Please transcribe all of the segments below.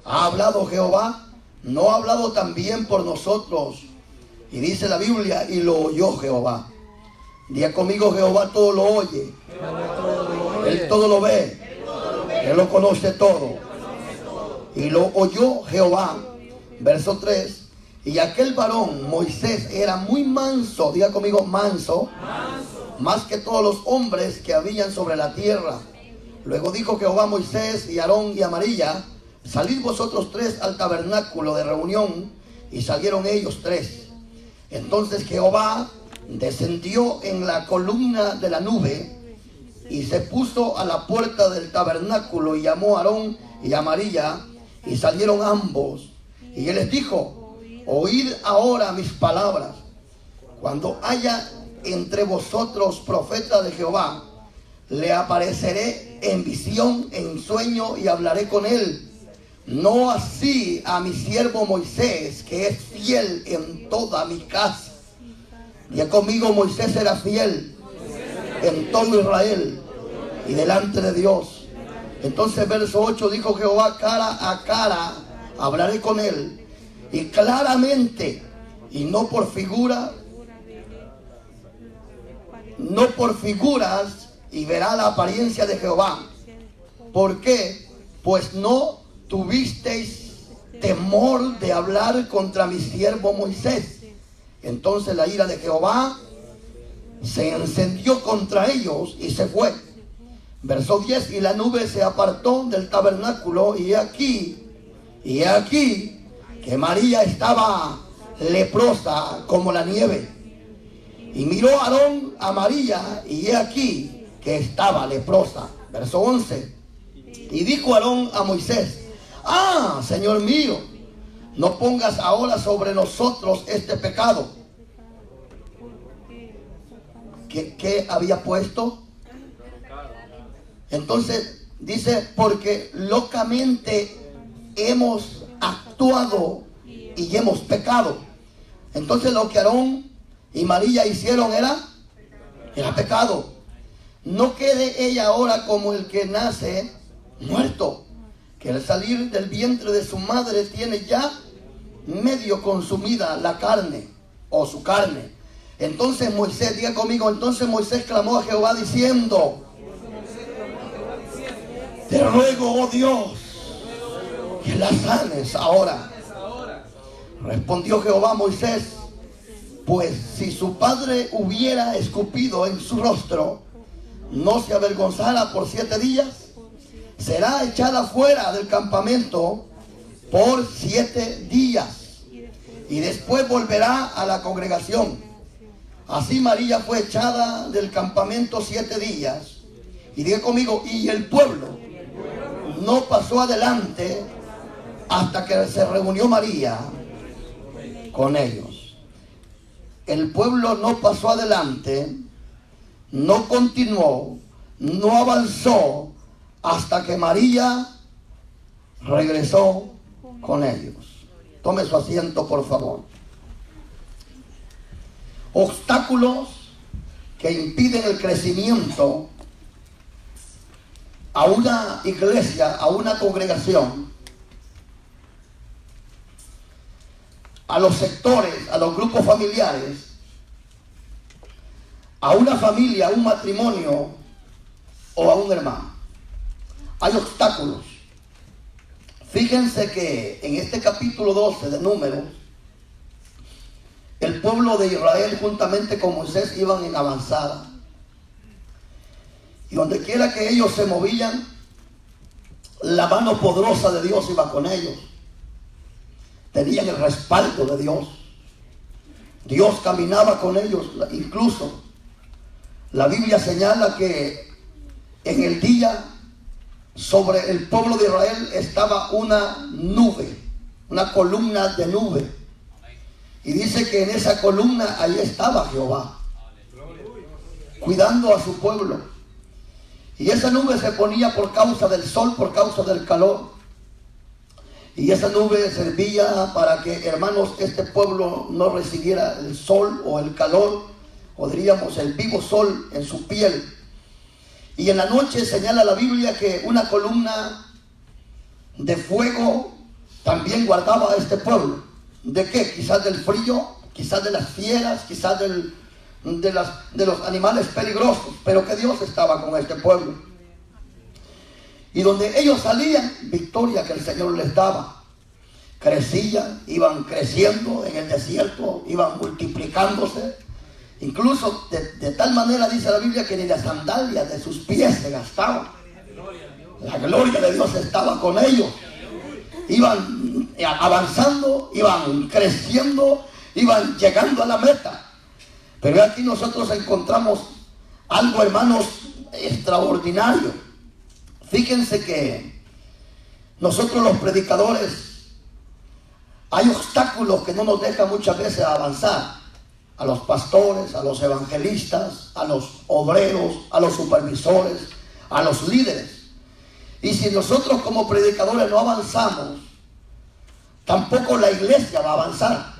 ¿Ha hablado Jehová? ¿No ha hablado también por nosotros? Y dice la Biblia, y lo oyó Jehová. Diga conmigo, Jehová todo lo oye. Él todo lo ve. Él lo conoce todo. Y lo oyó Jehová. Verso 3. Y aquel varón, Moisés, era muy manso. Diga conmigo, manso. Más que todos los hombres que habían sobre la tierra. Luego dijo Jehová a Moisés y a Aarón y a María: salid vosotros tres al tabernáculo de reunión. Y salieron ellos tres. Entonces Jehová descendió en la columna de la nube y se puso a la puerta del tabernáculo y llamó a Aarón y a María, y salieron ambos. Y él les dijo: oíd ahora mis palabras. Cuando haya entre vosotros profeta de Jehová, le apareceré en visión, en sueño, y hablaré con él. No así a mi siervo Moisés, que es fiel en toda mi casa. Y conmigo, Moisés era fiel en todo Israel y delante de Dios. Entonces verso 8, dijo Jehová: cara a cara hablaré con él, y claramente, y no por figura, no por figuras, y verá la apariencia de Jehová. ¿Por qué? Pues no tuvisteis temor de hablar contra mi siervo Moisés. Entonces la ira de Jehová se encendió contra ellos y se fue. Verso 10, y la nube se apartó del tabernáculo, y he aquí que María estaba leprosa como la nieve. Y miró Aarón a María, y he aquí que estaba leprosa. Verso 11, y dijo Aarón a Moisés: ah, Señor mío, no pongas ahora sobre nosotros este pecado. ¿Qué había puesto? Entonces dice: porque locamente hemos actuado y hemos pecado. Entonces lo que Aarón y María hicieron era pecado. No quede ella ahora como el que nace muerto, que al salir del vientre de su madre tiene ya medio consumida la carne, o su carne. Entonces Moisés, diga conmigo, entonces Moisés clamó a Jehová diciendo: te ruego, oh Dios, que la sanes ahora. Respondió Jehová a Moisés: pues si su padre hubiera escupido en su rostro, no se avergonzara por 7 días, será echada fuera del campamento por 7 días, y después volverá a la congregación. Así María fue echada del campamento 7 días. Y diga conmigo: y el pueblo no pasó adelante hasta que se reunió María con ellos. El pueblo no pasó adelante, no continuó, no avanzó hasta que María regresó con ellos. Tome su asiento, por favor. Obstáculos que impiden el crecimiento a una iglesia, a una congregación, a los sectores, a los grupos familiares, a una familia, a un matrimonio o a un hermano. Hay obstáculos. Fíjense que en este capítulo 12 de Números, el pueblo de Israel juntamente con Moisés iban en avanzada. Y donde quiera que ellos se movían, la mano poderosa de Dios iba con ellos. Tenían el respaldo de Dios. Dios caminaba con ellos. Incluso la Biblia señala que en el día sobre el pueblo de Israel estaba una nube, una columna de nube. Y dice que en esa columna ahí estaba Jehová, cuidando a su pueblo. Y esa nube se ponía por causa del sol, por causa del calor. Y esa nube servía para que, hermanos, este pueblo no recibiera el sol o el calor, o diríamos el vivo sol en su piel. Y en la noche señala la Biblia que una columna de fuego también guardaba a este pueblo. ¿De qué? Quizás del frío, quizás de las fieras, quizás de los animales peligrosos, pero que Dios estaba con este pueblo. Y donde ellos salían, victoria que el Señor les daba. Crecían, iban creciendo en el desierto, iban multiplicándose. Incluso de tal manera dice la Biblia que ni las sandalias de sus pies se gastaban. La gloria de Dios estaba con ellos. Iban avanzando, iban creciendo, iban llegando a la meta. Pero aquí nosotros encontramos algo, hermanos, extraordinario. Fíjense que nosotros los predicadores, hay obstáculos que no nos dejan muchas veces avanzar. A los pastores, a los evangelistas, a los obreros, a los supervisores, a los líderes. Y si nosotros como predicadores no avanzamos, tampoco la iglesia va a avanzar.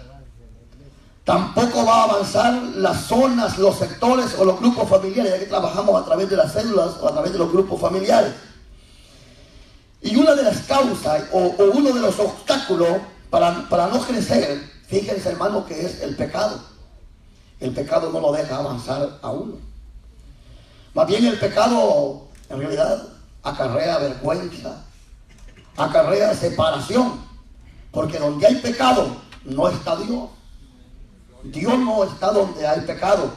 Tampoco va a avanzar las zonas, los sectores o los grupos familiares, ya que trabajamos a través de las células o a través de los grupos familiares. Y una de las causas o uno de los obstáculos para no crecer, fíjense, hermano, que es el pecado. El pecado no lo deja avanzar a uno. Más bien el pecado, en realidad, acarrea vergüenza, acarrea separación, porque donde hay pecado no está Dios. Dios no está donde hay pecado.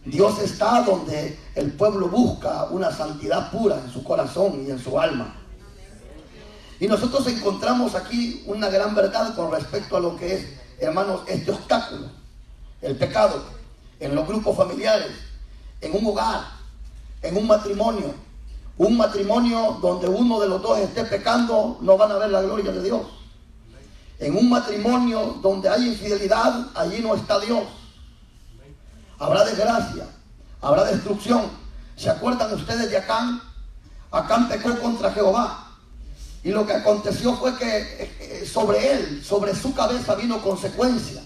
Dios está donde el pueblo busca una santidad pura en su corazón y en su alma. Y nosotros encontramos aquí una gran verdad con respecto a lo que es, hermanos, este obstáculo, el pecado, en los grupos familiares, en un hogar, en un matrimonio. Un matrimonio donde uno de los dos esté pecando, no van a ver la gloria de Dios. En un matrimonio donde hay infidelidad, allí no está Dios. Habrá desgracia, habrá destrucción. ¿Se acuerdan ustedes de Acán? Acán pecó contra Jehová. Y lo que aconteció fue que sobre él, sobre su cabeza vino consecuencia.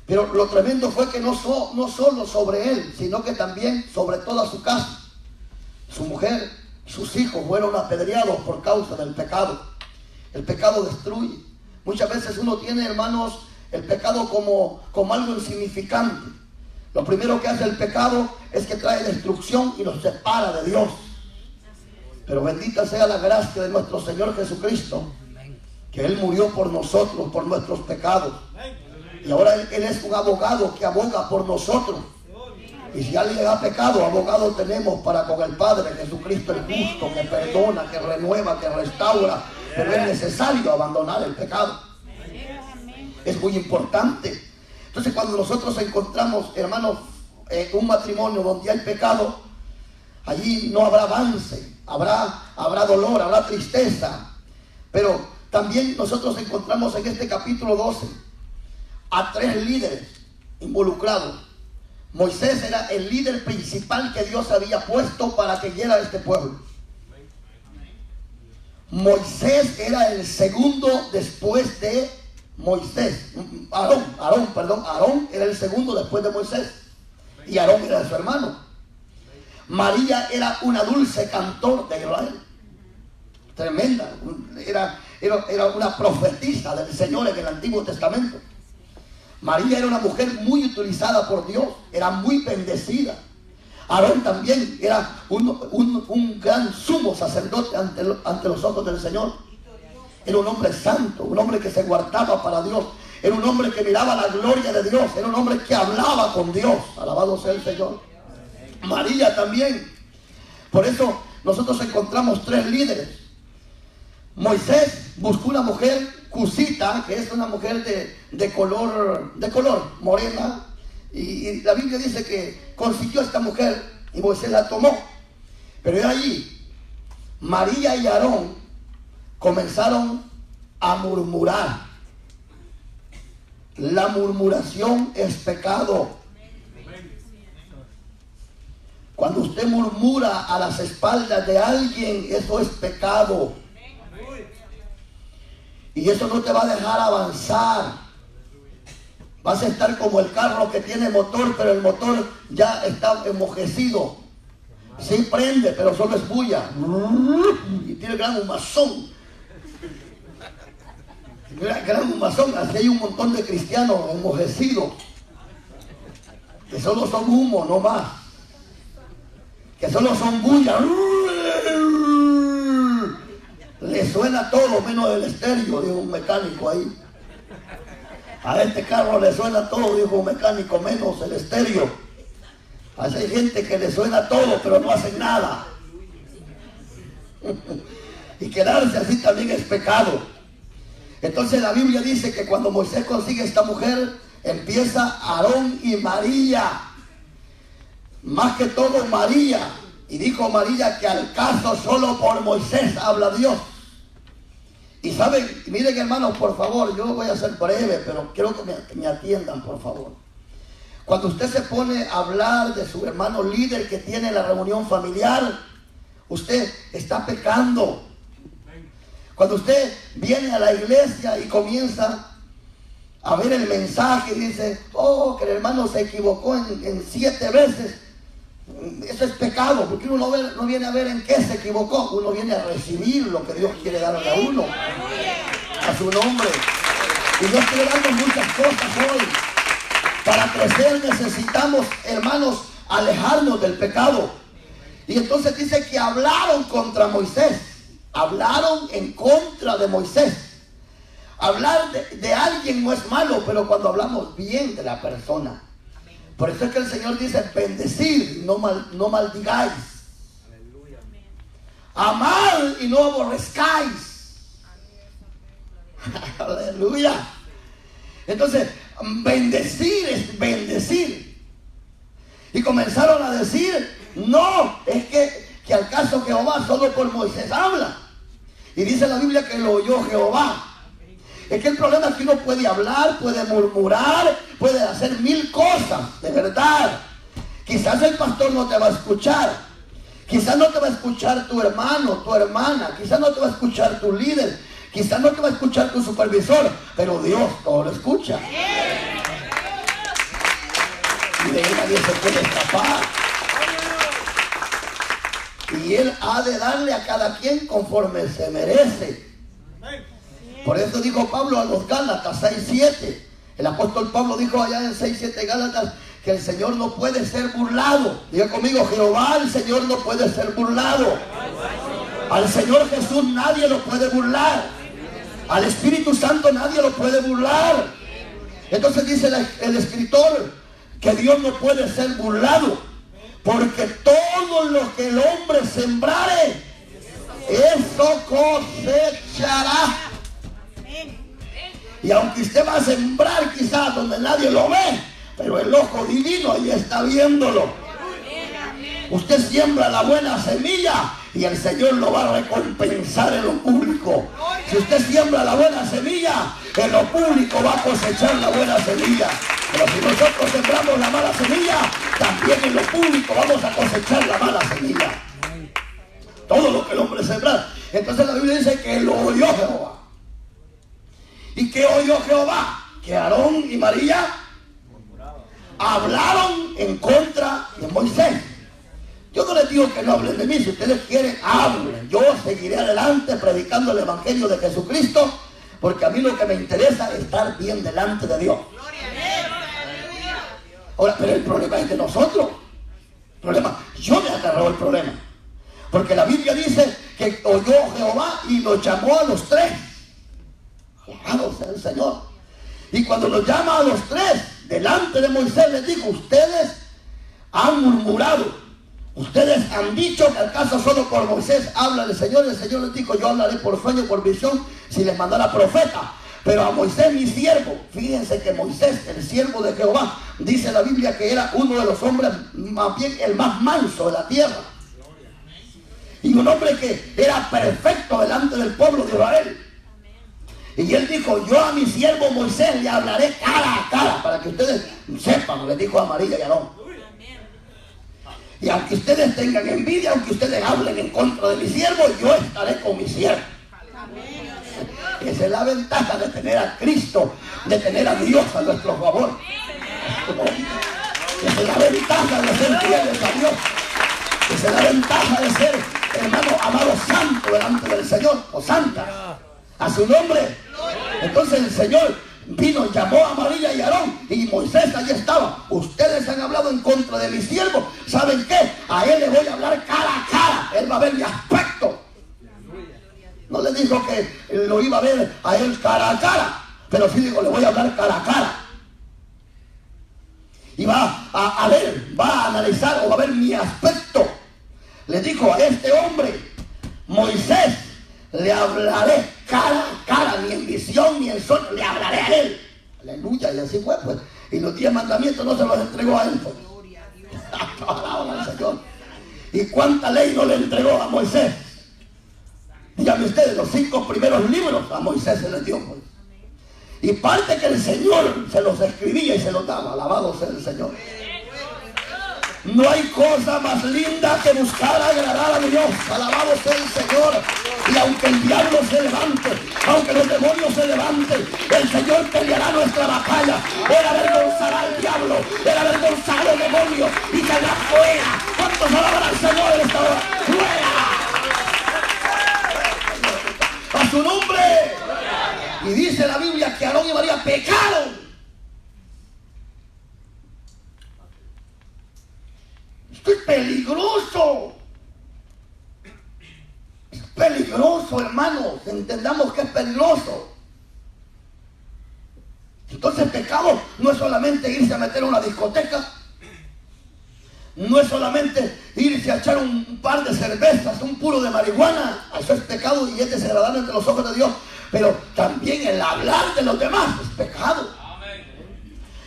Pero lo tremendo fue que no solo sobre él, sino que también sobre toda su casa. Su mujer, sus hijos fueron apedreados por causa del pecado. El pecado destruye. Muchas veces uno tiene, hermanos, el pecado como algo insignificante. Lo primero que hace el pecado es que trae destrucción y nos separa de Dios. Pero bendita sea la gracia de nuestro Señor Jesucristo, que Él murió por nosotros, por nuestros pecados. Y ahora Él es un abogado que aboga por nosotros. Y si alguien ha pecado, abogado tenemos para con el Padre, Jesucristo el justo, que perdona, que renueva, que restaura. Pero es necesario abandonar el pecado. Es muy importante. Entonces cuando nosotros encontramos, hermanos, un matrimonio donde hay pecado, allí no habrá avance, habrá dolor, habrá tristeza. Pero también nosotros encontramos en este capítulo 12 a 3 líderes involucrados. Moisés era el líder principal que Dios había puesto para que guiara a este pueblo. Moisés era el segundo después de Moisés. Aarón era el segundo después de Moisés. Y Aarón era su hermano. María era una dulce cantor de Israel. Tremenda. Era una profetisa del Señor en el Antiguo Testamento. María era una mujer muy utilizada por Dios. Era muy bendecida. Aarón también era un gran sumo sacerdote ante los ojos del Señor. Era un hombre santo, un hombre que se guardaba para Dios. Era un hombre que miraba la gloria de Dios. Era un hombre que hablaba con Dios. Alabado sea el Señor. María también. Por eso nosotros encontramos 3 líderes. Moisés buscó una mujer cusita, que es una mujer de color morena. Y la Biblia dice que consiguió a esta mujer y Moisés la tomó. Pero de allí, María y Aarón comenzaron a murmurar. La murmuración es pecado. Cuando usted murmura a las espaldas de alguien, eso es pecado. Y eso no te va a dejar avanzar. Vas a estar como el carro que tiene motor, pero el motor ya está enmojecido. Sí prende, pero solo es bulla. Y tiene gran humazón. gran humazón. Así hay un montón de cristianos enmojecidos que solo son humo, no más, que solo son bulla. Le suena todo menos el estéreo, dijo un mecánico ahí. A este carro le suena todo, dijo un mecánico, menos el estéreo. Hay gente que le suena todo, pero no hacen nada. Y quedarse así también es pecado. Entonces la Biblia dice que cuando Moisés consigue esta mujer, empieza Aarón y María. Más que todo María. Y dijo María que al caso solo por Moisés habla Dios. Y saben, miren hermanos, por favor, yo voy a ser breve, pero quiero que me atiendan, por favor. Cuando usted se pone a hablar de su hermano líder que tiene la reunión familiar, usted está pecando. Cuando usted viene a la iglesia y comienza a ver el mensaje y dice, oh, que el hermano se equivocó en 7 veces, eso es pecado, porque uno no viene a ver en qué se equivocó, uno viene a recibir lo que Dios quiere darle a uno, a su nombre. Y Dios quiere darnos muchas cosas hoy. Para crecer necesitamos, hermanos, alejarnos del pecado. Y entonces dice que hablaron contra Moisés, hablaron en contra de Moisés. Hablar de alguien no es malo, pero cuando hablamos bien de la persona. Por eso es que el Señor dice, bendecir, no maldigáis. Amar y no aborrezcáis. Aleluya. Entonces, bendecir es bendecir. Y comenzaron a decir, no, es que al caso Jehová solo por Moisés habla. Y dice la Biblia que lo oyó Jehová. Es que el problema es que uno puede hablar, puede murmurar, puede hacer 1000 cosas, de verdad. Quizás el pastor no te va a escuchar. Quizás no te va a escuchar tu hermano, tu hermana. Quizás no te va a escuchar tu líder. Quizás no te va a escuchar tu supervisor. Pero Dios todo lo escucha. Y de él nadie se puede escapar. Y Él ha de darle a cada quien conforme se merece. Por eso dijo Pablo a los Gálatas 6:7. El apóstol Pablo dijo allá en 6:7 Gálatas que el Señor no puede ser burlado. Diga conmigo, Jehová, el Señor no puede ser burlado. Al Señor Jesús nadie lo puede burlar. Al Espíritu Santo nadie lo puede burlar. Entonces dice el escritor que Dios no puede ser burlado, porque todo lo que el hombre sembrare, eso cosechará. Y aunque usted va a sembrar quizás donde nadie lo ve, pero el ojo divino ahí está viéndolo. Usted siembra la buena semilla y el Señor lo va a recompensar en lo público. Si usted siembra la buena semilla, en lo público va a cosechar la buena semilla. Pero si nosotros sembramos la mala semilla, también en lo público vamos a cosechar la mala semilla. Todo lo que el hombre sembra. Entonces la Biblia dice que lo oyó Jehová. ¿Y qué oyó Jehová? Que Aarón y María hablaron en contra de Moisés. Yo no les digo que no hablen de mí. Si ustedes quieren, hablen. Yo seguiré adelante predicando el Evangelio de Jesucristo, porque a mí lo que me interesa es estar bien delante de Dios. Ahora, pero el problema es de nosotros. Yo me agarró el problema. Porque la Biblia dice que oyó Jehová y los llamó a los 3. Alabado sea el Señor. Y cuando los llama a los 3, delante de Moisés les dijo, ustedes han murmurado. Ustedes han dicho que al caso solo por Moisés habla el Señor. El Señor les dijo, yo hablaré por sueño, por visión, si les mandara profeta. Pero a Moisés, mi siervo, fíjense que Moisés, el siervo de Jehová, dice la Biblia que era uno de los hombres, más bien el más manso de la tierra. Y un hombre que era perfecto delante del pueblo de Israel. Y él dijo, yo a mi siervo Moisés le hablaré cara a cara, para que ustedes sepan, le dijo a María y a Aarón. Y aunque ustedes tengan envidia, aunque ustedes hablen en contra de mi siervo, yo estaré con mi siervo. Esa es la ventaja de tener a Cristo, de tener a Dios a nuestro favor. Esa es la ventaja de ser fieles a Dios. Esa es la ventaja de ser, hermano, amado santo delante del Señor, o santa. A su nombre. Entonces el Señor vino, llamó a María y a Aarón, y Moisés allí estaba. Ustedes han hablado en contra de mi siervo. ¿Saben qué? A él le voy a hablar cara a cara. Él va a ver mi aspecto. No le dijo que lo iba a ver a él cara a cara, pero sí digo, le voy a hablar cara a cara. Y va a ver, va a analizar o va a ver mi aspecto. Le dijo a este hombre, Moisés, le hablaré cara a cara, ni en visión ni en sueño, le hablaré a él. Aleluya, y así fue, pues. Y los 10 mandamientos no se los entregó a él, pues. Alabado al Señor. ¿Y cuánta ley no le entregó a Moisés? Díganme ustedes, los 5 primeros libros a Moisés se les dio, pues. Y parte que el Señor se los escribía y se los daba. Alabado sea el Señor. No hay cosa más linda que buscar agradar a Dios. Alabado sea el Señor. Y aunque el diablo se levante, aunque los demonios se levanten, el Señor peleará nuestra batalla. Él avergonzará al diablo, él avergonzará al demonio y saldrá fuera. ¿Cuántos alaban al Señor en esta hora? ¡Fuera! ¡A su nombre! Y dice la Biblia que Aarón y María pecaron. Esto es peligroso. Es peligroso, hermanos. Entendamos que es peligroso. Entonces el pecado no es solamente irse a meter a una discoteca. No es solamente irse a echar un par de cervezas, un puro de marihuana. Eso es pecado y es desagradable ante los ojos de Dios. Pero también el hablar de los demás es pecado.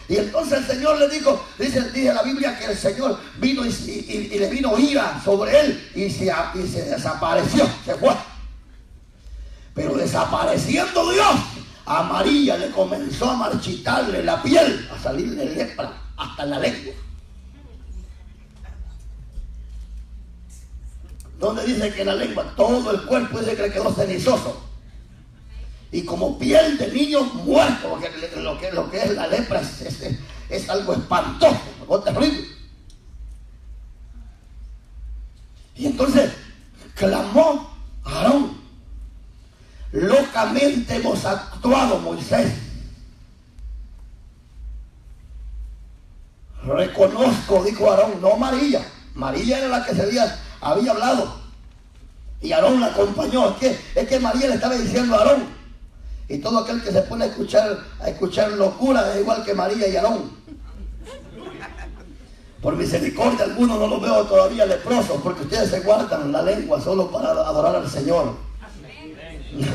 Y entonces el Señor le dijo, dice la Biblia que el Señor vino y le vino ira sobre él y se desapareció, se fue. Pero desapareciendo Dios, a María le comenzó a marchitarle la piel, a salirle lepra hasta en la lengua. Donde dice que en la lengua todo el cuerpo dice que le quedó cenizoso. Y como piel de niño muerto, porque lo que es la lepra es algo espantoso, algo terrible. Y entonces clamó Aarón: locamente hemos actuado, Moisés. Reconozco, dijo Aarón, no María. María era la que se había hablado. Y Aarón la acompañó. Es que María le estaba diciendo a Aarón. Y todo aquel que se pone a escuchar locura es igual que María y Aarón. Por misericordia, algunos no los veo todavía leprosos, porque ustedes se guardan la lengua solo para adorar al Señor.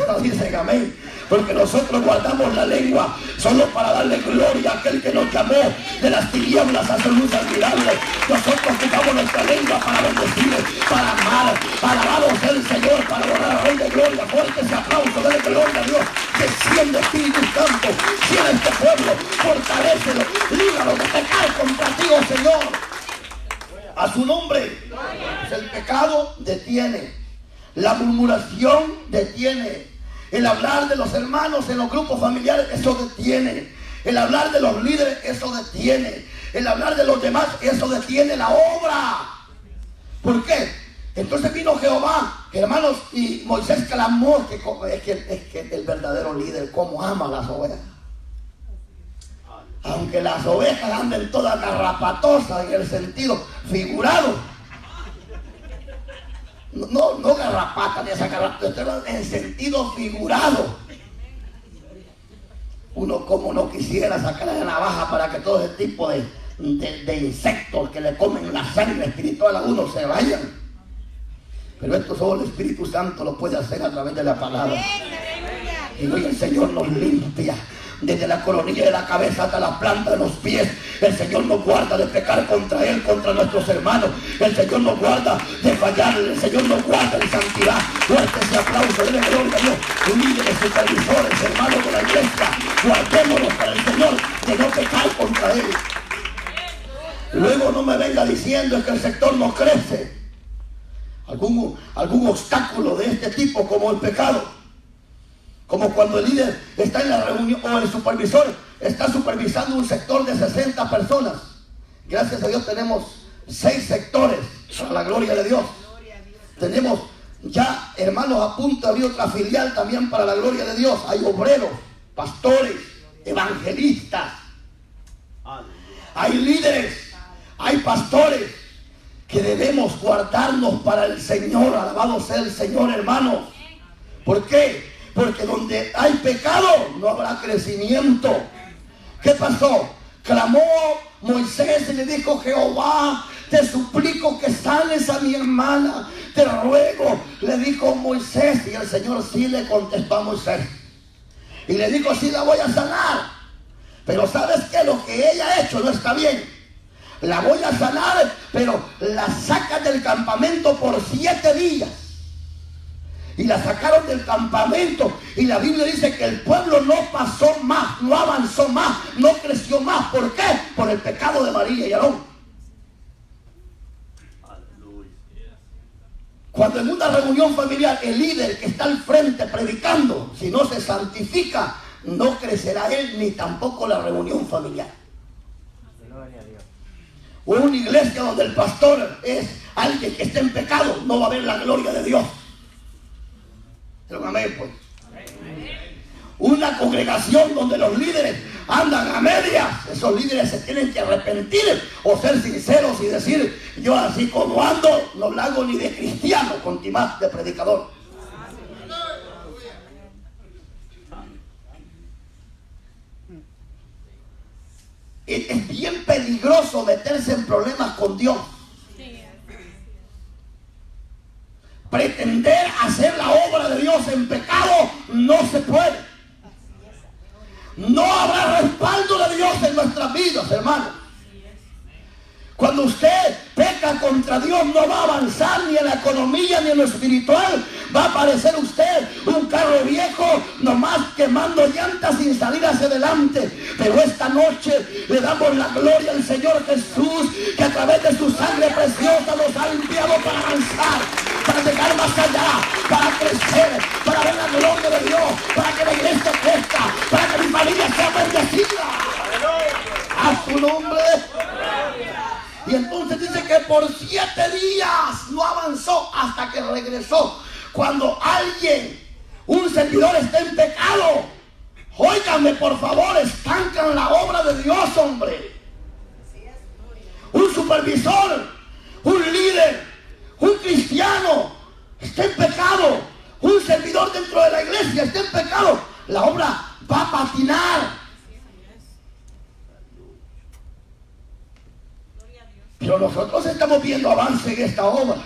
No dicen amén. Porque nosotros guardamos la lengua solo para darle gloria a aquel que nos llamó de las tinieblas a su luz admirable. Nosotros ocupamos nuestra lengua para bendecir, para amar, para alabar al Señor, para adorar al Rey de Gloria. Fuerte ese aplauso, dale gloria a Dios. Desciende Espíritu Santo, llena este pueblo, fortalécelo, líbralo de pecar contra ti, oh Señor. A su nombre. Pues el pecado detiene, la murmuración detiene. El hablar de los hermanos en los grupos familiares, eso detiene. El hablar de los líderes, eso detiene. El hablar de los demás, eso detiene la obra. ¿Por qué? Entonces vino Jehová, hermanos, y Moisés clamó, es que el verdadero líder, cómo ama a las ovejas. Aunque las ovejas anden todas garrapatosas en el sentido figurado. No garrapata ni esa garrapata, en sentido figurado. Uno como no quisiera sacar la navaja para que todo ese tipo de insectos que le comen la sangre espiritual a uno se vayan. Pero esto solo el Espíritu Santo lo puede hacer a través de la palabra. Y hoy el Señor nos limpia. Desde la coronilla de la cabeza hasta la planta de los pies, el Señor nos guarda de pecar contra Él, contra nuestros hermanos. El Señor nos guarda de fallar, el Señor nos guarda de santidad. Fuerte ese aplauso, denle gloria a Dios. Líderes, supervisores, hermanos de la iglesia, guardémonos para el Señor de no pecar contra Él. Luego no me venga diciendo que el sector no crece. Algún obstáculo de este tipo como el pecado. Como cuando el líder está en la reunión o el supervisor está supervisando un sector de 60 personas. Gracias a Dios tenemos 6 sectores, para la gloria de Dios. Tenemos ya, hermanos, a punto de abrir otra filial también para la gloria de Dios. Hay obreros pastores, evangelistas, hay líderes, hay pastores que debemos guardarnos para el Señor. Alabado sea el Señor, hermanos. ¿Por qué? Porque donde hay pecado no habrá crecimiento. ¿Qué pasó? Clamó Moisés y le dijo: Jehová, te suplico que sanes a mi hermana, te ruego. Le dijo Moisés, y el Señor sí le contestó a Moisés y le dijo: sí la voy a sanar, pero ¿sabes qué? Lo que ella ha hecho no está bien. La voy a sanar, pero la sacan del campamento por 7 días. Y la sacaron del campamento, y la Biblia dice que el pueblo no pasó más, no avanzó más, no creció más. ¿Por qué? Por el pecado de María y Aarón. Cuando en una reunión familiar el líder que está al frente predicando, si no se santifica, no crecerá él ni tampoco la reunión familiar. O una iglesia donde el pastor es alguien que está en pecado, no va a ver la gloria de Dios. Amén, pues. Una congregación donde los líderes andan a medias, esos líderes se tienen que arrepentir o ser sinceros y decir: yo así como ando no lo hago ni de cristiano, con más de predicador. Es bien peligroso meterse en problemas con Dios. Pretender hacer la obra de Dios en pecado no se puede. No habrá respaldo de Dios en nuestras vidas, hermanos. Cuando usted peca contra Dios, no va a avanzar ni en la economía ni en lo espiritual. Va a parecer usted un carro viejo, nomás quemando llantas sin salir hacia adelante. Pero esta noche le damos la gloria al Señor Jesús, que a través de su sangre preciosa nos ha limpiado para avanzar, para llegar más allá, para crecer, para ver la gloria de Dios, para que la iglesia crezca, para que mi familia sea bendecida. A su nombre. Y entonces dice que por 7 días no avanzó hasta que regresó. Cuando alguien, un servidor, está en pecado, óiganme por favor, estancan la obra de Dios, hombre. Un supervisor, un líder, un cristiano está en pecado, un servidor dentro de la iglesia está en pecado, la obra va a patinar. Pero nosotros estamos viendo avance en esta obra.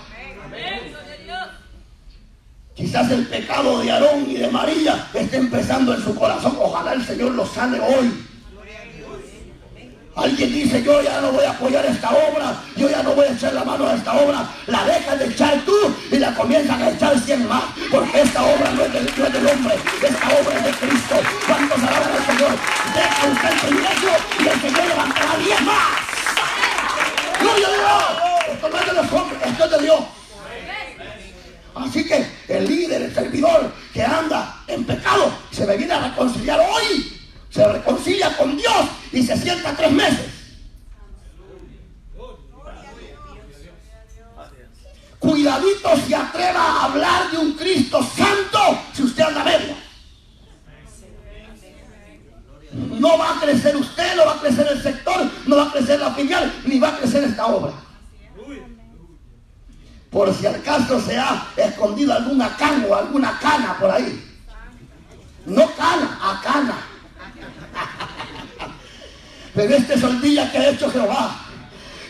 Quizás el pecado de Aarón y de María esté empezando en su corazón. Ojalá el Señor lo sane hoy. Alguien dice: yo ya no voy a apoyar esta obra, yo ya no voy a echar la mano a esta obra. La dejas de echar tú y la comienzan a echar 100 más, porque esta obra no es del hombre, esta obra es de Cristo. ¿Cuántos alaban al Señor? Deja usted el privilegio y el Señor levantará 10 más. ¡Gloria a Dios! Esto no es de los hombres, esto es de Dios. Así que el líder, el servidor que anda en pecado, se me viene a reconciliar hoy. Se reconcilia con Dios y se sienta 3 meses. Cuidadito si atreva a hablar de un Cristo santo si usted anda medio. No va a crecer usted, no va a crecer el sector, no va a crecer la filial, ni va a crecer esta obra. Por si acaso se ha escondido alguna cana o alguna cana por ahí. No cana, a cana. Pero este es el día que ha hecho Jehová.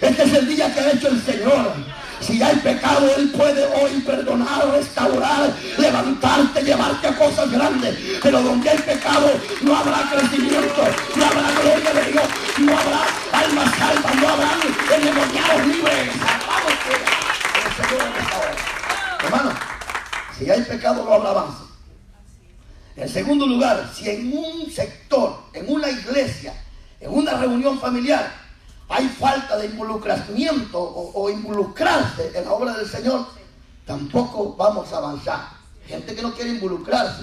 Este es el día que ha hecho el Señor. Si hay pecado, Él puede hoy perdonar, restaurar, levantarte, llevarte a cosas grandes. Pero donde hay pecado, no habrá crecimiento, no habrá gloria de Dios, no habrá almas salvas, no habrá endemoniados libres. Alabado sea el Señor en esta hora. Hermano, si hay pecado, no habrá avance. En segundo lugar, si en un sector, en una iglesia, en una reunión familiar, hay falta de involucramiento o involucrarse en la obra del Señor, tampoco vamos a avanzar. Gente que no quiere involucrarse.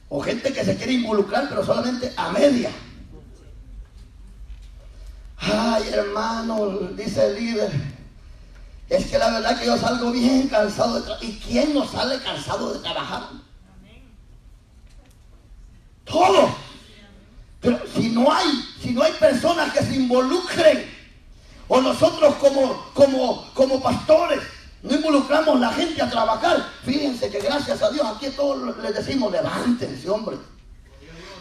O gente que se quiere involucrar pero solamente a media. Ay, hermano, dice el líder, es que la verdad que yo salgo bien cansado de trabajar. ¿Y quién no sale cansado de trabajar? Todo. Pero si no hay personas que se involucren, o nosotros como pastores no involucramos a la gente a trabajar, fíjense que gracias a Dios aquí todos les decimos: levántense, hombre.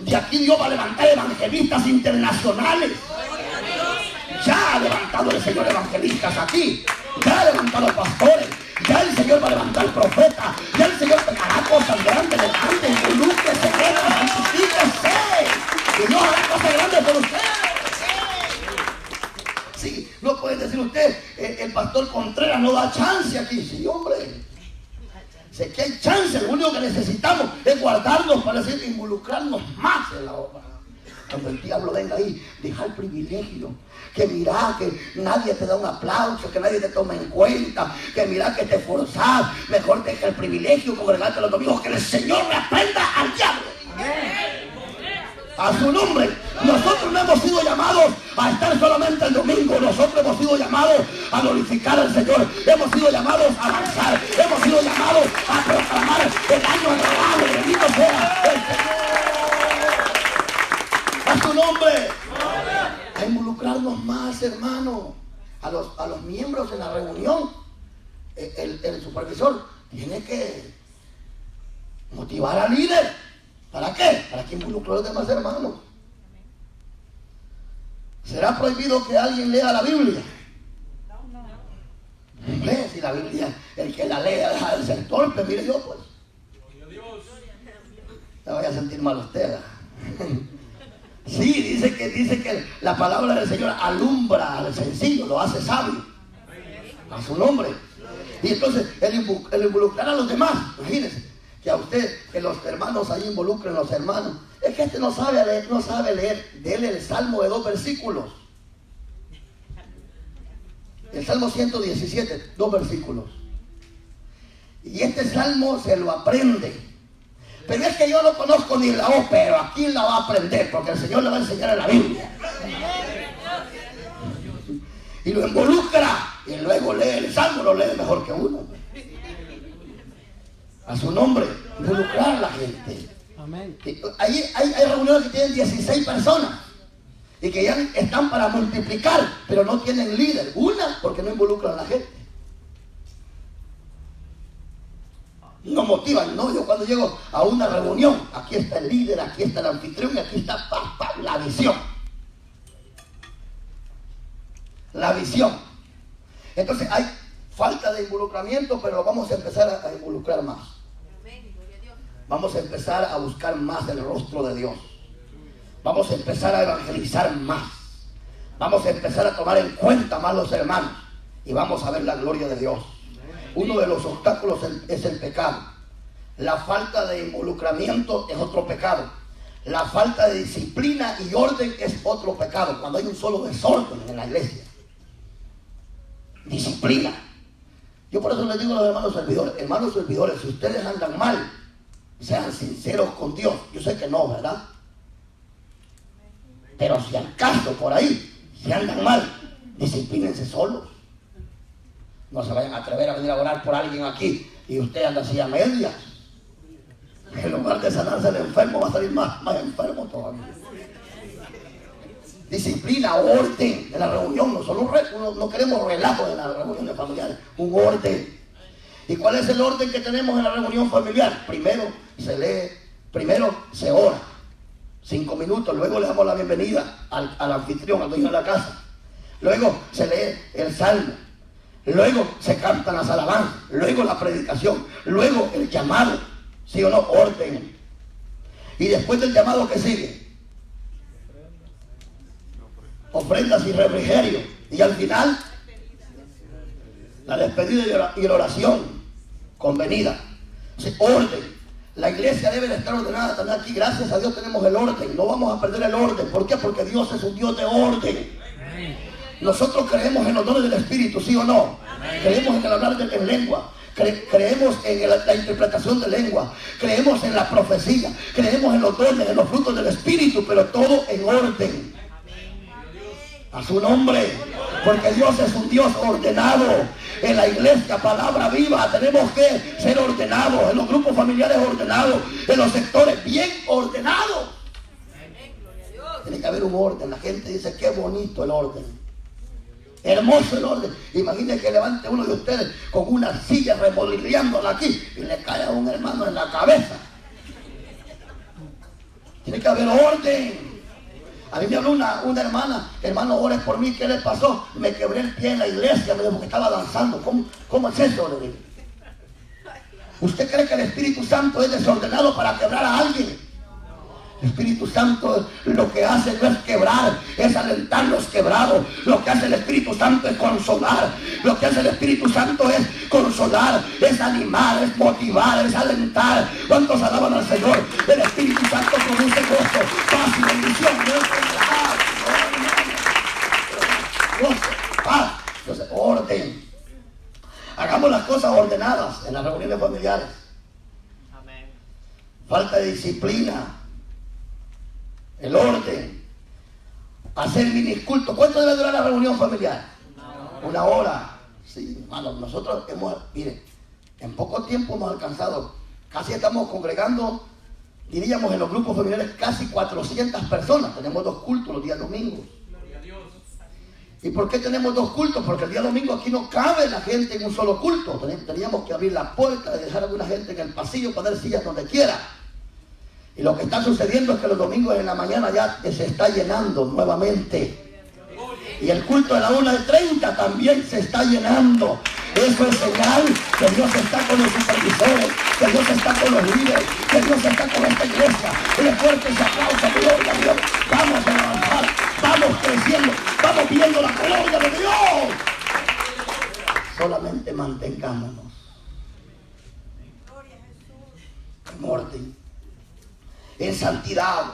De aquí Dios va a levantar evangelistas internacionales. Ya ha levantado el Señor evangelistas aquí. Ya ha levantado pastores. Ya el Señor va a levantar profetas. Ya el Señor hará cosas grandes. Levante, involúquese, santifíquese. Y Dios hará cosas grandes por ustedes. Sí, no puede decir usted, el pastor Contreras no da chance aquí. Sí, hombre. Sé que hay chance. Lo único que necesitamos es guardarnos, para decir, involucrarnos más en la obra. Cuando el diablo venga ahí, deja el privilegio. Que mira que nadie te da un aplauso, que nadie te toma en cuenta, que mira que te esforzas. Mejor deja el privilegio, congregarte los domingos, que el Señor reprenda al diablo. A su nombre. Nosotros no hemos sido llamados a estar solamente el domingo. Nosotros hemos sido llamados a glorificar al Señor. Hemos sido llamados a avanzar. Hemos sido llamados a proclamar el año agradable. Bendito sea el Señor. A su nombre. A involucrarnos más, hermano. A los miembros en la reunión. El supervisor tiene que motivar al líder. ¿Para qué? Para que involucre a los demás hermanos. ¿Será prohibido que alguien lea la Biblia? No. Si la Biblia, el que la lea deja de ser torpe, mire yo pues. No vaya a sentir mal usted. Sí, dice que la palabra del Señor alumbra al sencillo, lo hace sabio. A su nombre. Y entonces el involucrar a los demás, imagínense. Que a usted, que los hermanos ahí involucren los hermanos. Es que este no sabe leer. Dele el Salmo de 2 versículos. El Salmo 117, 2 versículos. Y este Salmo se lo aprende. Pero es que yo no conozco ni la O, pero aquí la va a aprender, porque el Señor le va a enseñar en la Biblia. Y lo involucra, y luego lee el Salmo, lo lee mejor que uno. A su nombre, involucrar a la gente. Amén. Hay reuniones que tienen 16 personas y que ya están para multiplicar, pero no tienen líder. Una, porque no involucran a la gente. No motivan, no. Yo cuando llego a una reunión, aquí está el líder, aquí está el anfitrión y aquí está la visión. La visión. Entonces hay falta de involucramiento, pero vamos a empezar a involucrar más. Vamos a empezar a buscar más el rostro de Dios. Vamos a empezar a evangelizar más. Vamos a empezar a tomar en cuenta más los hermanos. Y vamos a ver la gloria de Dios. Uno de los obstáculos es el pecado. La falta de involucramiento es otro pecado. La falta de disciplina y orden es otro pecado. Cuando hay un solo desorden en la iglesia. Disciplina. Yo por eso les digo a los hermanos servidores, si ustedes andan mal, sean sinceros con Dios. Yo sé que no, ¿verdad? Pero si acaso por ahí, si andan mal, disciplínense solos. No se vayan a atrever a venir a orar por alguien aquí y usted anda así a medias. En lugar de sanarse el enfermo, va a salir más enfermo todavía. Disciplina, orden en la reunión. No queremos relajo en las reuniones familiares. Un orden. ¿Y cuál es el orden que tenemos en la reunión familiar? Primero se lee, primero se ora. 5 minutos, luego le damos la bienvenida al anfitrión, al dueño de la casa. Luego se lee el salmo. Luego se cantan las alabanzas. Luego la predicación. Luego el llamado. ¿Sí o no? Orden. Y después del llamado, ¿qué sigue? Ofrendas y refrigerio. Y al final, la despedida y la oración convenida. Orden. La iglesia debe de estar ordenada también aquí. Gracias a Dios tenemos el orden. No vamos a perder el orden. ¿Por qué? Porque Dios es un Dios de orden. Nosotros creemos en los dones del Espíritu, ¿sí o no? Creemos en el hablar en lengua. Creemos en la interpretación de lengua. Creemos en la profecía. Creemos en los dones, en los frutos del Espíritu, pero todo en orden. A su nombre. Porque Dios es un Dios ordenado. En la iglesia, palabra viva, tenemos que ser ordenados. En los grupos familiares ordenados. En los sectores bien ordenados. tiene que haber un orden. La gente dice, qué bonito el orden. Hermoso el orden. Imagine que levante uno de ustedes con una silla remolineándola aquí y le cae a un hermano en la cabeza. Tiene que haber orden. A mí me habló una hermana, hermano, ore por mí, ¿qué le pasó? Me quebré el pie en la iglesia, me dijo, porque estaba danzando. ¿Cómo es eso? Le dije. ¿Usted cree que el Espíritu Santo es desordenado para quebrar a alguien? El Espíritu Santo lo que hace no es quebrar, es alentar los quebrados. Lo que hace el Espíritu Santo es consolar. Lo que hace el Espíritu Santo es consolar, es animar, es motivar, es alentar. ¿Cuántos alaban al Señor? El Espíritu Santo produce gozo, paz y bendición. Gozo, paz. Entonces, orden. Hagamos las cosas ordenadas en las reuniones familiares. Amén. Falta de disciplina. El orden. Hacer miniculto. ¿Cuánto debe durar la reunión familiar? Una hora. Sí, hermano, nosotros miren, en poco tiempo hemos alcanzado, casi estamos congregando, diríamos en los grupos familiares, casi 400 personas. Tenemos 2 cultos los días domingos. ¿Y por qué tenemos 2 cultos? Porque el día domingo aquí no cabe la gente en un solo culto. Teníamos que abrir la puerta y dejar a alguna gente en el pasillo, poner sillas donde quiera. Y lo que está sucediendo es que los domingos en la mañana ya se está llenando nuevamente. Y el culto de la 1:30 también se está llenando. Eso es señal que Dios está con los supervisores, que Dios está con los líderes, que Dios está con esta iglesia. Un fuerte aplauso, gloria a Dios. Vamos a avanzar, vamos creciendo, vamos viendo la gloria de Dios. Solamente mantengámonos en orden, en santidad,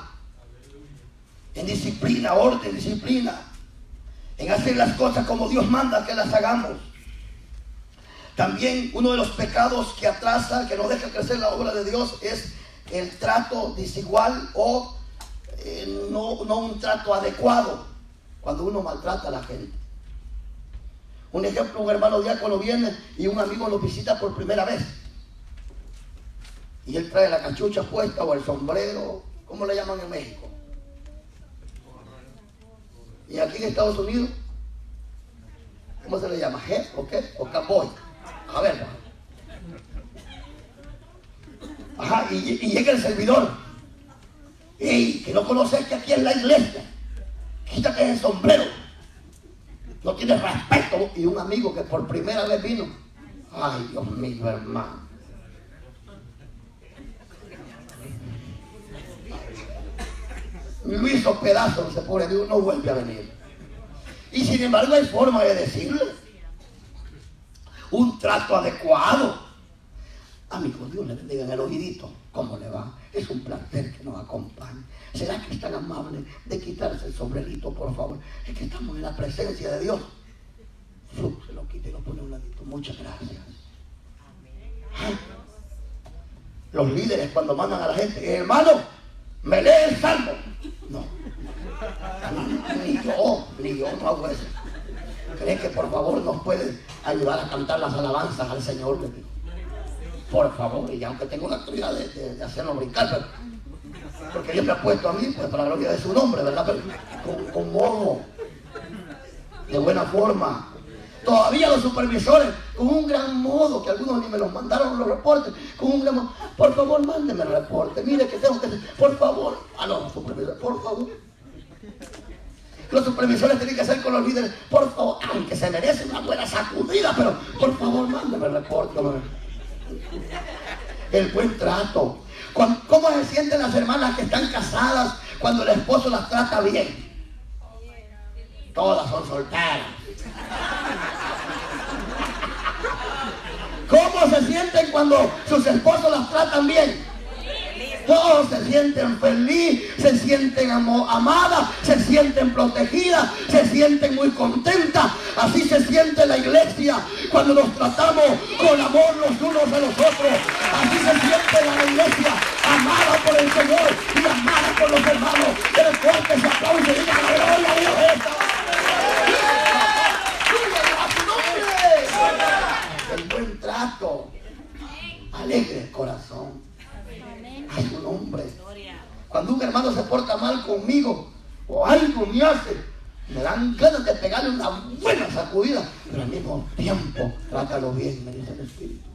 en disciplina, orden, disciplina, en hacer las cosas como Dios manda que las hagamos. También uno de los pecados que atrasa, que no deja crecer la obra de Dios, es el trato desigual o no un trato adecuado cuando uno maltrata a la gente. Un ejemplo, un hermano diácono viene y un amigo lo visita por primera vez. Y él trae la cachucha puesta o el sombrero, ¿cómo le llaman en México? Y aquí en Estados Unidos, ¿cómo se le llama? ¿Jeep o qué? ¿O cowboy? A ver. Ajá, y llega el servidor. ¡Ey! Que no conoces que aquí es la iglesia. Quítate el sombrero. No tienes respeto. Y un amigo que por primera vez vino. Ay, Dios mío, hermano. Lo hizo pedazos, se pone, Dios no vuelve a venir. Y sin embargo hay forma de decirle. Un trato adecuado. Amigo, Dios le bendiga en el oídito. ¿Cómo le va? Es un placer que nos acompañe. ¿Será que es tan amable de quitarse el sombrerito, por favor? Es que estamos en la presencia de Dios. Se lo quita y lo pone a un ladito. Muchas gracias. ¿Ah? Los líderes cuando mandan a la gente, hermano, me lee el salmo. No. Ni yo no hago eso. ¿Cree que por favor nos puede ayudar a cantar las alabanzas al Señor? Por favor, y aunque tengo la autoridad de hacerlo brincar, pero, porque Dios me ha puesto a mí, pues para la gloria de su nombre, ¿verdad? Pero con modo, de buena forma. Todavía los supervisores, con un gran modo, que algunos ni me los mandaron los reportes, con un gran modo, por favor, mándeme el reporte, mire que tengo que, por favor, no, supervisor, por favor. Los supervisores tienen que hacer con los líderes, por favor, aunque se merece una buena sacudida, pero por favor, mándeme el reporte. El buen trato. ¿Cómo se sienten las hermanas que están casadas cuando el esposo las trata bien? Todas son solteras. ¿Cómo se sienten cuando sus esposos las tratan bien? Todos se sienten felices, se sienten amadas, se sienten protegidas, se sienten muy contentas. Así se siente la iglesia cuando nos tratamos con amor los unos a los otros. Así se siente la iglesia, amada por el Señor y amada por los hermanos. El fuerte se aplaude y diga la gloria a Dios. El buen trato, alegre el corazón. A su nombre. Cuando un hermano se porta mal conmigo, o algo me hace, me dan ganas de pegarle una buena sacudida, pero al mismo tiempo, trátalo bien, me dice el Espíritu.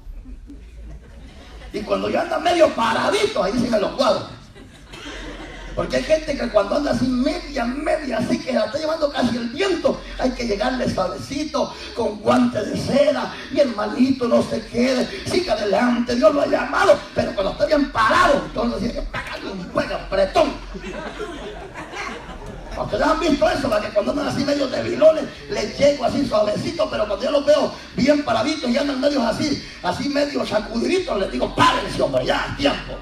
Y cuando ya anda medio paradito, ahí sí me lo cuadro. Porque hay gente que cuando anda así media, así que la está llevando casi el viento, hay que llegarle suavecito, con guantes de seda. Mi hermanito, no se quede, siga adelante, Dios lo ha llamado. Pero cuando está bien parado, entonces tiene que pegarle un buen apretón. Ustedes han visto eso, ¿verdad? Que cuando andan así medio debilones, les llego así suavecito, pero cuando yo los veo bien paraditos y andan medios así medio sacudiditos, les digo, párense, hombre, ya, tiempo.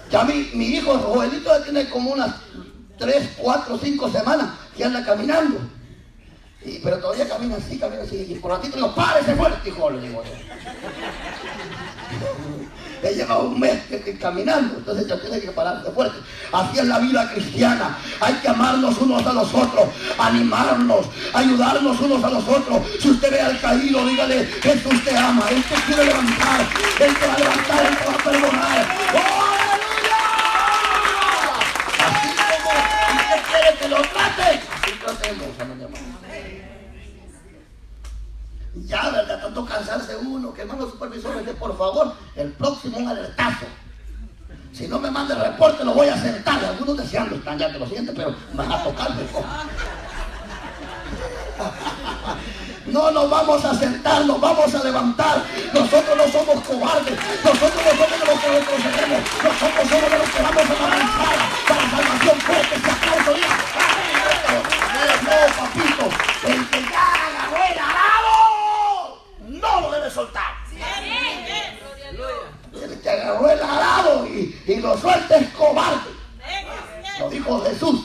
Ya mi hijo Joelito ya tiene como unas 3, 4, 5 semanas que anda caminando. Pero todavía camina así, y por ratito digo, párese fuerte, hijo, le digo yo. Él lleva un mes caminando, entonces ya tiene que pararse fuerte. Así es la vida cristiana. Hay que amarnos unos a los otros, animarnos, ayudarnos unos a los otros. Si usted ve al caído, dígale, Jesús te ama, Él te quiere levantar, Él te va a levantar, Él te va a perdonar. ¡Oh, aleluya! Así como usted quiere que lo trate, así tratemos, hermano. Ya, ¿verdad? Tanto cansarse uno, que hermano supervisor, que por favor, el próximo un alertazo. Si no me manda el reporte, lo voy a sentar. Algunos deseando están ya que lo sienten, pero van a tocarme. No nos vamos a sentar, nos vamos a levantar. Nosotros no somos cobardes, nosotros no somos de los que retrocedemos, nosotros somos de los que vamos a avanzar para salvación fuerte. Ese aplauso, diga, no, papito, el que ya agarró el arado, no lo debe soltar. El que agarró el arado y lo suelta es cobarde. Lo dijo Jesús.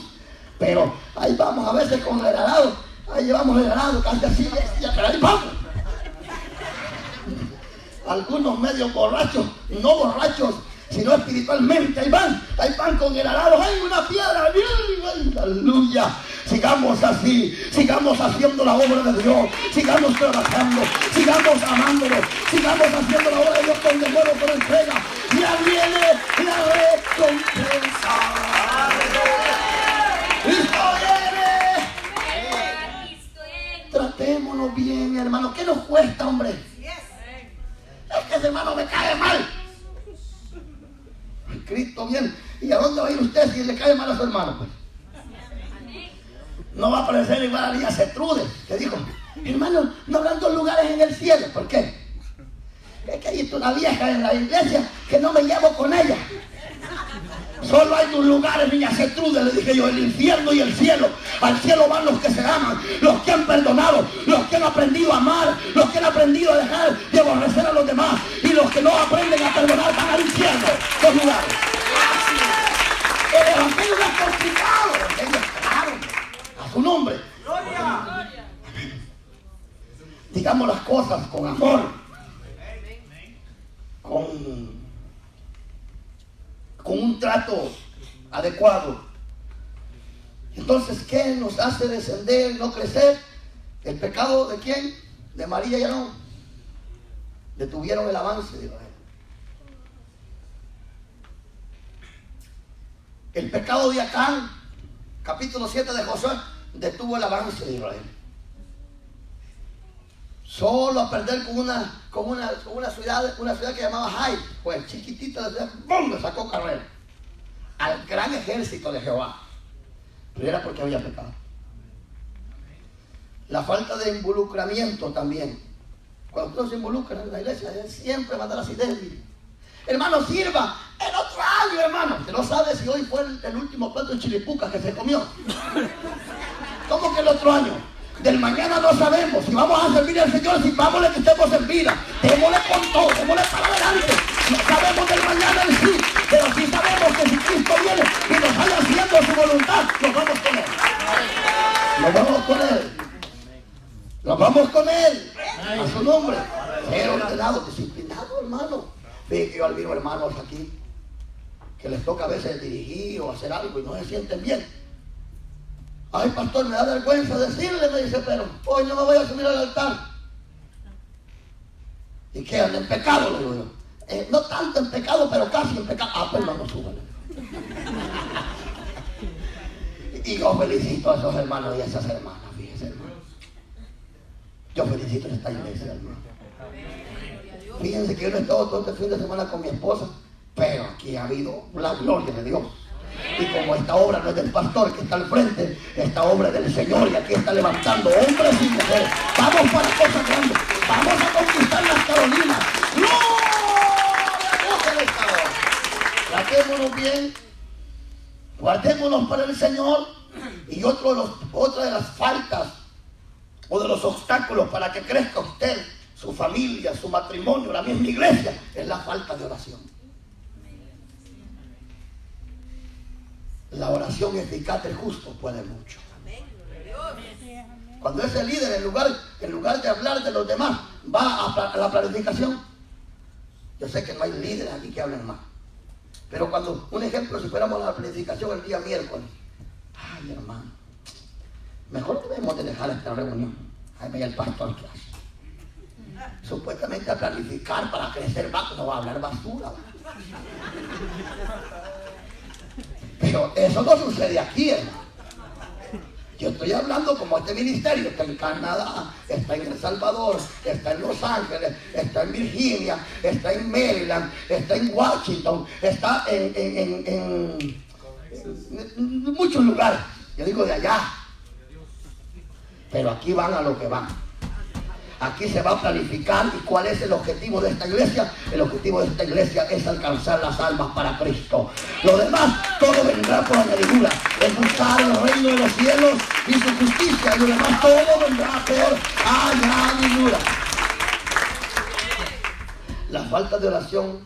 Pero ahí vamos a veces con el arado. Ahí llevamos el arado casi así, pero ahí vamos. Algunos medio borrachos, no borrachos, sino espiritualmente, ahí van con el arado. ¡Ay, una piedra! ¡Ay, aleluya! Sigamos así, sigamos haciendo la obra de Dios, sigamos trabajando, sigamos amándolo, sigamos haciendo la obra de Dios con denuedo, con entrega. Ya viene la recompensa. ¡Cristo viene! Tratémonos bien, hermano. ¿Qué nos cuesta, hombre? Es que ese hermano me cae mal. Cristo viene. ¿Y a dónde va a ir usted si le cae mal a su hermano? Pues no va a parecer igual a Lía Setrude, que dijo, hermano, no habrán 2 lugares en el cielo. ¿Por qué? Es que hay una vieja en la iglesia que no me llevo con ella. Solo hay 2 lugares, Lía Setrude, le dije yo, el infierno y el cielo. Al cielo van los que se aman, los que han perdonado, los que han aprendido a amar, los que han aprendido a dejar de aborrecer a los demás, y los que no aprenden a perdonar van al infierno. 2 lugares. El evangelio no es complicado, el evangelio es claro. A su nombre. Gloria. Digamos las cosas con amor, con un trato adecuado. Entonces, ¿qué nos hace descender y no crecer? ¿El pecado de quién? De María y Aarón. Detuvieron el avance de Israel. El pecado de Acán, capítulo 7 de Josué, detuvo el avance de Israel. Solo a perder con una ciudad que llamaba Jai, pues chiquitita la ciudad, ¡bum!, le sacó carrera al gran ejército de Jehová. Pero era porque había pecado. La falta de involucramiento también. Cuando uno se involucra en la iglesia, él siempre va a andar así débil. Hermano, sirva el otro año, hermano. Usted no sabe si hoy fue el último plato de chilipucas que se comió. ¿Cómo que el otro año? Del mañana no sabemos. Si vamos a servir al Señor, si vámonos que estemos en vida, démosle con todo, démosle para adelante. No sabemos del mañana en sí, pero sí sabemos que si Cristo viene y nos vaya haciendo su voluntad, nos vamos con Él. Nos vamos con Él. Nos vamos con Él. A su nombre. Ser ordenado, disciplinado, hermano. Ve que yo al vino hermanos aquí que les toca a veces dirigir o hacer algo y no se sienten bien. Ay, pastor, me da vergüenza decirle, me dice, pero hoy no me voy a subir al altar. Y quedan en pecado, le digo yo. No tanto en pecado, pero casi en pecado. Ah, pues no suban. Y yo felicito a esos hermanos y a esas hermanas, fíjense, hermano. Yo felicito a esta iglesia, hermano. Fíjense que yo no he estado todo este fin de semana con mi esposa, pero aquí ha habido la gloria de Dios. Y como esta obra no es del pastor que está al frente, esta obra es del Señor, y aquí está levantando hombres y mujeres. Vamos para cosas grandes, vamos a conquistar las Carolinas. ¡Gloria a Dios en esta hora! Tratémonos bien, guardémonos para el Señor. Y otra de las faltas o de los obstáculos para que crezca usted, su familia, su matrimonio, la misma iglesia, es la falta de oración. La oración eficaz del justo puede mucho. Cuando ese líder, en lugar de hablar de los demás, va a la planificación. Yo sé que no hay líderes aquí que hablen más. Pero cuando, un ejemplo, si fuéramos a la planificación el día miércoles. Ay, hermano, mejor debemos de dejar esta reunión. Ahí vaya el pastor que hace. Supuestamente a planificar para crecer más, no va a hablar basura. Pero eso no sucede aquí, hermano. Yo estoy hablando como este ministerio está en Canadá, está en El Salvador, está en Los Ángeles, está en Virginia, está en Maryland, está en Washington, está en muchos lugares. Yo digo de allá. Pero aquí van a lo que van. Aquí se va a planificar. ¿Y cuál es el objetivo de esta iglesia? El objetivo de esta iglesia es alcanzar las almas para Cristo. Lo demás, todo vendrá por añadidura. Es buscar el reino de los cielos y su justicia. Y lo demás, todo vendrá por añadidura. La falta de oración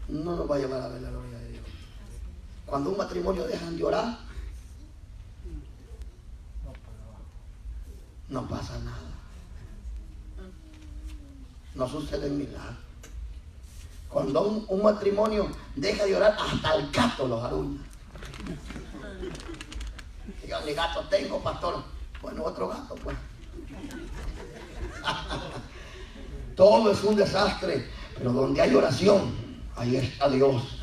no nos va a llevar a ver la gloria de Dios. Cuando un matrimonio dejan de orar, no pasa nada. No suceden milagros. Cuando un matrimonio deja de orar, hasta el gato los aruña. Diga, mi gato tengo, pastor. Bueno, otro gato, pues. Todo es un desastre. Pero donde hay oración, ahí está Dios.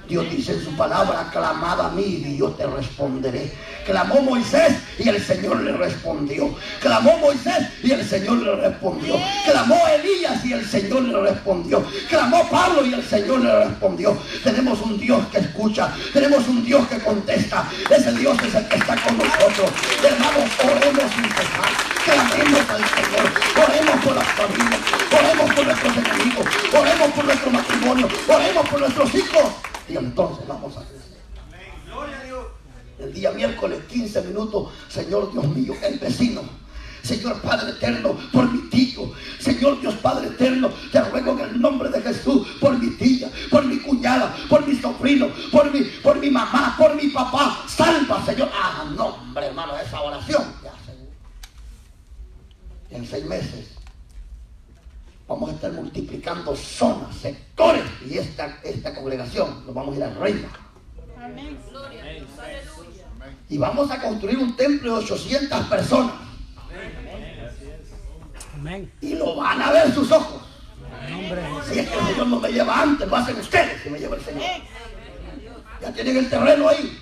Dios dice en su palabra, clamad a mí y yo te responderé. Clamó Moisés y el Señor le respondió. Clamó Moisés y el Señor le respondió. Clamó Elías y el Señor le respondió. Clamó Pablo y el Señor le respondió. Tenemos un Dios que escucha. Tenemos un Dios que contesta. Ese Dios es el que está con nosotros. Hermanos, oremos sin cesar. Clamemos al Señor. Oremos por las familias. Oremos por nuestros enemigos. Oremos por nuestro matrimonio. Oremos por nuestros hijos. Y entonces vamos a crecer. El día miércoles 15 minutos, Señor Dios mío, el vecino, Señor Padre eterno, por mi tío, Señor Dios Padre eterno, te ruego en el nombre de Jesús, por mi tía, por mi cuñada, por mi sobrino, por mi mamá, por mi papá, salva, Señor. Ah, no, hombre, hermano, esa oración, ya seguro. En 6 meses vamos a estar multiplicando zonas, sectores, y esta congregación nos vamos a ir arriba. Amén. Y vamos a construir un templo de 800 personas. Amén. Y lo van a ver sus ojos. Si es que el Señor no me lleva antes, lo hacen ustedes si me lleva el Señor. Ya tienen el terreno ahí.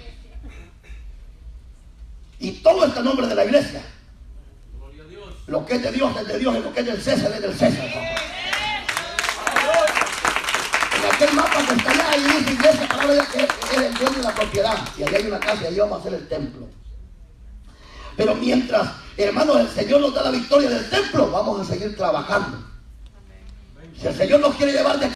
Y todo este nombre de la iglesia. Lo que es de Dios es de Dios, y lo que es del César es del César. En aquel mapa que está allá, ahí dice iglesia, palabra que es el dueño de la propiedad. Y allá hay una casa y allí vamos a hacer el templo. Pero mientras, hermanos, el Señor nos da la victoria del templo, vamos a seguir trabajando. Si el Señor nos quiere llevar de